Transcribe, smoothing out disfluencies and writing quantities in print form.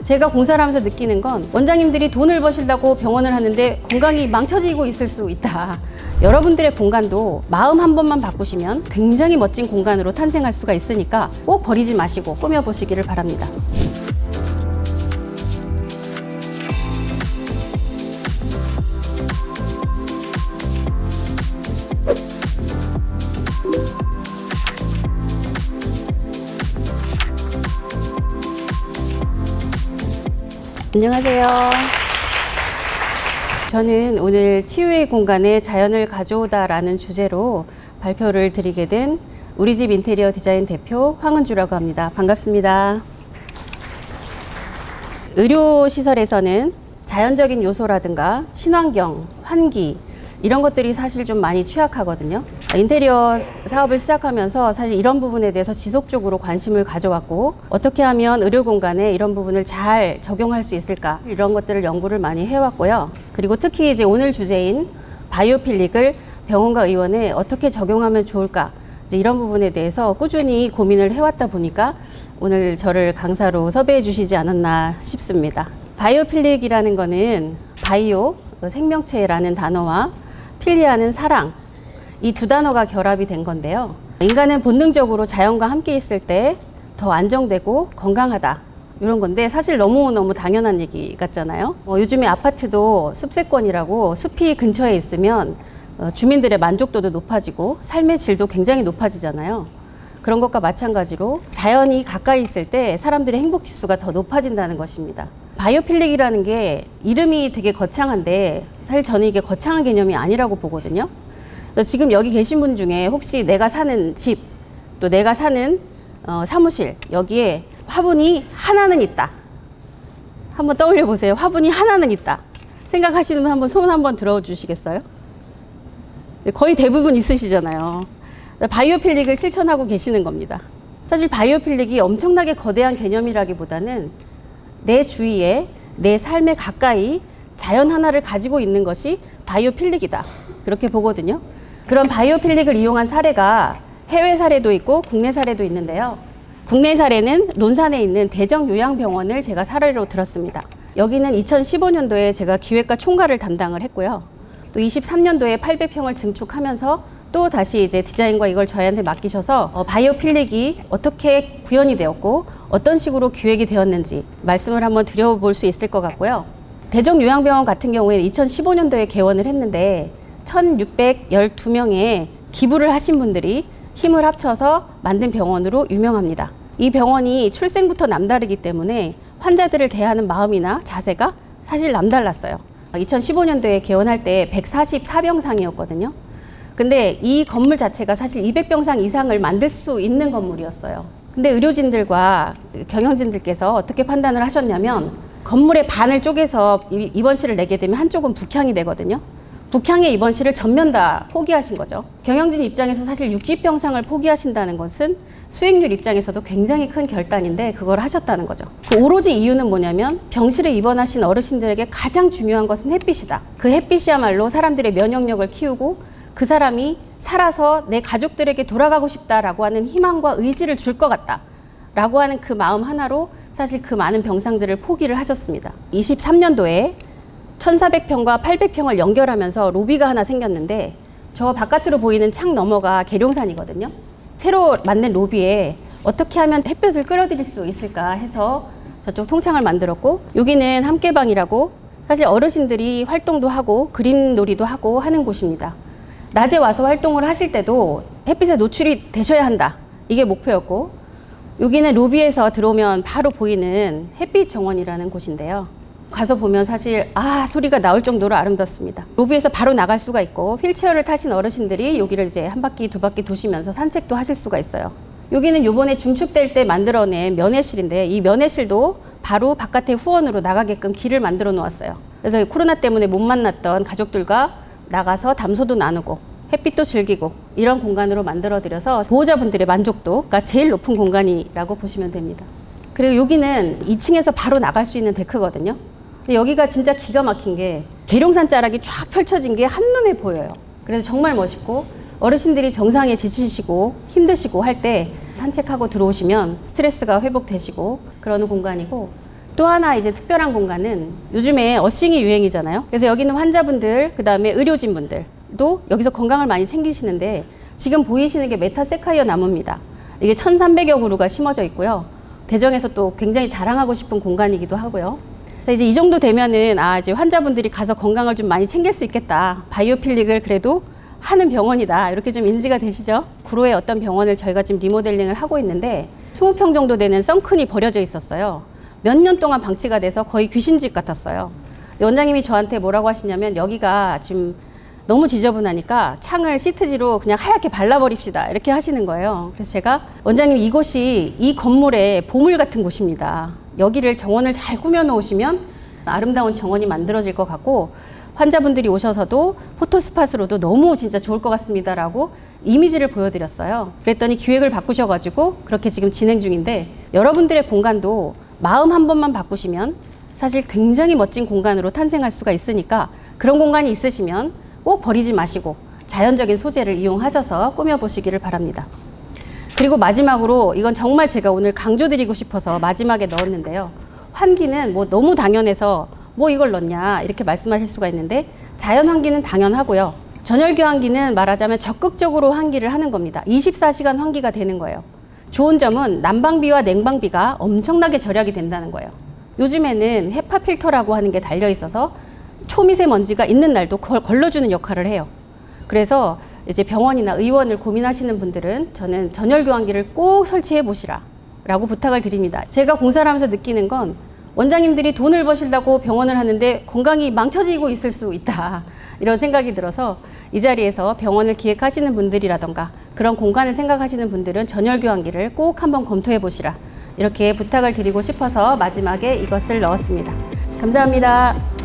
제가 공사를 하면서 느끼는 건 원장님들이 돈을 버시려고 병원을 하는데 건강이 망쳐지고 있을 수 있다. 여러분들의 공간도 마음 한 번만 바꾸시면 굉장히 멋진 공간으로 탄생할 수가 있으니까 꼭 버리지 마시고 꾸며보시기를 바랍니다. 안녕하세요. 저는 오늘 치유의 공간에 자연을 가져오다라는 주제로 발표를 드리게 된 우리집 인테리어 디자인 대표 황은주라고 합니다. 반갑습니다. 의료시설에서는 자연적인 요소라든가 친환경, 환기 이런 것들이 사실 좀 많이 취약하거든요. 인테리어 사업을 시작하면서 사실 이런 부분에 대해서 지속적으로 관심을 가져왔고 어떻게 하면 의료 공간에 이런 부분을 잘 적용할 수 있을까 이런 것들을 연구를 많이 해왔고요. 그리고 특히 이제 오늘 주제인 바이오필릭을 병원과 의원에 어떻게 적용하면 좋을까 이제 이런 부분에 대해서 꾸준히 고민을 해왔다 보니까 오늘 저를 강사로 섭외해 주시지 않았나 싶습니다. 바이오필릭이라는 거는 바이오, 생명체라는 단어와 필리아는 사랑, 이 두 단어가 결합이 된 건데요. 인간은 본능적으로 자연과 함께 있을 때 더 안정되고 건강하다 이런 건데 사실 너무너무 당연한 얘기 같잖아요. 요즘에 아파트도 숲세권이라고 숲이 근처에 있으면 주민들의 만족도도 높아지고 삶의 질도 굉장히 높아지잖아요. 그런 것과 마찬가지로 자연이 가까이 있을 때 사람들의 행복 지수가 더 높아진다는 것입니다. 바이오필릭이라는 게 이름이 되게 거창한데 사실 저는 이게 거창한 개념이 아니라고 보거든요. 지금 여기 계신 분 중에 혹시 내가 사는 집, 또 내가 사는 사무실 여기에 화분이 하나는 있다. 한번 떠올려 보세요. 화분이 하나는 있다. 생각하시는 분 한번 손 한번 들어 주시겠어요? 거의 대부분 있으시잖아요. 바이오필릭을 실천하고 계시는 겁니다. 사실 바이오필릭이 엄청나게 거대한 개념이라기보다는 내 주위에 내 삶에 가까이 자연 하나를 가지고 있는 것이 바이오필릭이다. 그렇게 보거든요. 그런 바이오필릭을 이용한 사례가 해외 사례도 있고 국내 사례도 있는데요. 국내 사례는 논산에 있는 대정요양병원을 제가 사례로 들었습니다. 여기는 2015년도에 제가 기획과 총괄을 담당을 했고요. 또 23년도에 800평을 증축하면서 또 다시 이제 디자인과 이걸 저희한테 맡기셔서 바이오필릭이 어떻게 구현이 되었고 어떤 식으로 기획이 되었는지 말씀을 한번 드려볼 수 있을 것 같고요. 대정요양병원 같은 경우에는 2015년도에 개원을 했는데 1612명의 기부를 하신 분들이 힘을 합쳐서 만든 병원으로 유명합니다. 이 병원이 출생부터 남다르기 때문에 환자들을 대하는 마음이나 자세가 사실 남달랐어요. 2015년도에 개원할 때 144병상이었거든요. 근데 이 건물 자체가 사실 200병상 이상을 만들 수 있는 건물이었어요. 근데 의료진들과 경영진들께서 어떻게 판단을 하셨냐면 건물의 반을 쪼개서 입원실을 내게 되면 한쪽은 북향이 되거든요. 북향의 입원실을 전면 다 포기하신 거죠. 경영진 입장에서 사실 60병상을 포기하신다는 것은 수익률 입장에서도 굉장히 큰 결단인데 그걸 하셨다는 거죠. 오로지 이유는 뭐냐면 병실에 입원하신 어르신들에게 가장 중요한 것은 햇빛이다. 그 햇빛이야말로 사람들의 면역력을 키우고 그 사람이 살아서 내 가족들에게 돌아가고 싶다라고 하는 희망과 의지를 줄 것 같다 라고 하는 그 마음 하나로 사실 그 많은 병상들을 포기를 하셨습니다. 23년도에 1400평과 800평을 연결하면서 로비가 하나 생겼는데 저 바깥으로 보이는 창 너머가 계룡산이거든요. 새로 만든 로비에 어떻게 하면 햇볕을 끌어들일 수 있을까 해서 저쪽 통창을 만들었고 여기는 함께방이라고 사실 어르신들이 활동도 하고 그림 놀이도 하고 하는 곳입니다. 낮에 와서 활동을 하실 때도 햇빛에 노출이 되셔야 한다. 이게 목표였고 여기는 로비에서 들어오면 바로 보이는 햇빛 정원이라는 곳인데요. 가서 보면 사실 소리가 나올 정도로 아름답습니다. 로비에서 바로 나갈 수가 있고 휠체어를 타신 어르신들이 여기를 이제 한 바퀴 두 바퀴 도시면서 산책도 하실 수가 있어요. 여기는 요번에 중축될 때 만들어낸 면회실인데 이 면회실도 바로 바깥에 후원으로 나가게끔 길을 만들어 놓았어요. 그래서 코로나 때문에 못 만났던 가족들과 나가서 담소도 나누고 햇빛도 즐기고 이런 공간으로 만들어드려서 보호자분들의 만족도가 제일 높은 공간이라고 보시면 됩니다. 그리고 여기는 2층에서 바로 나갈 수 있는 데크거든요. 근데 여기가 진짜 기가 막힌 게 계룡산 자락이 쫙 펼쳐진 게 한눈에 보여요. 그래서 정말 멋있고 어르신들이 정상에 지치시고 힘드시고 할 때 산책하고 들어오시면 스트레스가 회복되시고 그러는 공간이고 또 하나 이제 특별한 공간은 요즘에 어싱이 유행이잖아요. 그래서 여기 있는 환자분들, 그 다음에 의료진분들도 여기서 건강을 많이 챙기시는데 지금 보이시는 게 메타세카이어 나무입니다. 이게 1,300여 그루가 심어져 있고요. 대정에서 또 굉장히 자랑하고 싶은 공간이기도 하고요. 자, 이제 이 정도 되면은 이제 환자분들이 가서 건강을 좀 많이 챙길 수 있겠다. 바이오필릭을 그래도 하는 병원이다. 이렇게 좀 인지가 되시죠? 구로의 어떤 병원을 저희가 지금 리모델링을 하고 있는데 20평 정도 되는 썬큰이 버려져 있었어요. 몇 년 동안 방치가 돼서 거의 귀신집 같았어요. 원장님이 저한테 뭐라고 하시냐면 여기가 지금 너무 지저분하니까 창을 시트지로 그냥 하얗게 발라버립시다 이렇게 하시는 거예요. 그래서 제가 원장님 이곳이 이 건물의 보물 같은 곳입니다. 여기를 정원을 잘 꾸며 놓으시면 아름다운 정원이 만들어질 것 같고 환자분들이 오셔서도 포토스팟으로도 너무 진짜 좋을 것 같습니다 라고 이미지를 보여드렸어요. 그랬더니 기획을 바꾸셔가지고 그렇게 지금 진행 중인데 여러분들의 공간도 마음 한 번만 바꾸시면 사실 굉장히 멋진 공간으로 탄생할 수가 있으니까 그런 공간이 있으시면 꼭 버리지 마시고 자연적인 소재를 이용하셔서 꾸며보시기를 바랍니다. 그리고 마지막으로 이건 정말 제가 오늘 강조드리고 싶어서 마지막에 넣었는데요. 환기는 뭐 너무 당연해서 뭐 이걸 넣냐 이렇게 말씀하실 수가 있는데 자연 환기는 당연하고요. 전열교 환기는 말하자면 적극적으로 환기를 하는 겁니다. 24시간 환기가 되는 거예요. 좋은 점은 난방비와 냉방비가 엄청나게 절약이 된다는 거예요. 요즘에는 헤파 필터라고 하는 게 달려 있어서 초미세먼지가 있는 날도 걸러주는 역할을 해요. 그래서 이제 병원이나 의원을 고민하시는 분들은 저는 전열교환기를 꼭 설치해 보시라 라고 부탁을 드립니다. 제가 공사를 하면서 느끼는 건 원장님들이 돈을 버시려고 병원을 하는데 건강이 망쳐지고 있을 수 있다 이런 생각이 들어서 이 자리에서 병원을 기획하시는 분들이라던가 그런 공간을 생각하시는 분들은 전열교환기를 꼭 한번 검토해 보시라 이렇게 부탁을 드리고 싶어서 마지막에 이것을 넣었습니다. 감사합니다.